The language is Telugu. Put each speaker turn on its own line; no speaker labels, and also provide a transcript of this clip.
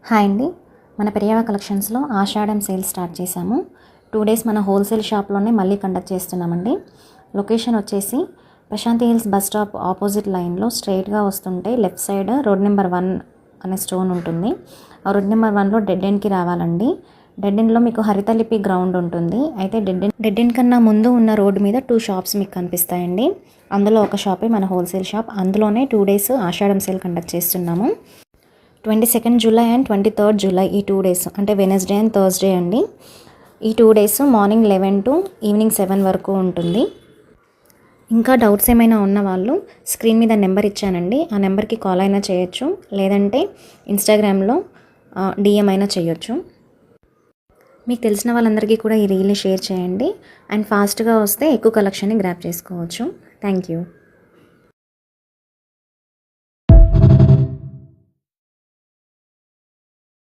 హాయ్ అండి, మన పెరియవ కలెక్షన్స్లో ఆషాఢం సేల్ స్టార్ట్ చేశాము. 2 డేస్ మన హోల్సేల్ షాప్లోనే మళ్ళీ కండక్ట్ చేస్తున్నామండి. లొకేషన్ వచ్చేసి Prashanti hills bus stop opposite లైన్లో స్ట్రైట్గా వస్తుంటే లెఫ్ట్ సైడ్ రోడ్ నెంబర్ 1 అనే స్టోన్ ఉంటుంది. ఆ రోడ్ నెంబర్ 1లో డెడ్ ఎండ్కి రావాలండి. డెడ్ ఎండ్లో మీకు హరితలిపి గ్రౌండ్ ఉంటుంది. అయితే డెడ్ ఎండ్ కన్నా ముందు ఉన్న రోడ్డు మీద 2 షాప్స్ మీకు కనిపిస్తాయండి. అందులో ఒక షాపే మన హోల్సేల్ షాప్. అందులోనే 2 డేస్ ఆషాఢం సేల్ కండక్ట్ చేస్తున్నాము. 22 జూలై అండ్ 23 జూలై ఈ 2 డేస్ అంటే వెనస్డే అండ్ థర్స్డే అండి. ఈ 2 డేస్ మార్నింగ్ 11 టు ఈవినింగ్ 7 వరకు ఉంటుంది. ఇంకా డౌట్స్ ఏమైనా ఉన్న వాళ్ళు స్క్రీన్ మీద నెంబర్ ఇచ్చానండి, ఆ నెంబర్కి కాల్ అయినా చేయొచ్చు, లేదంటే ఇన్స్టాగ్రామ్లో డిఎం అయినా చేయొచ్చు. మీకు తెలిసిన వాళ్ళందరికీ కూడా ఈ రీల్ని షేర్ చేయండి అండ్ ఫాస్ట్గా వస్తే ఎక్కువ కలెక్షన్ని గ్రాప్ చేసుకోవచ్చు. Thank you.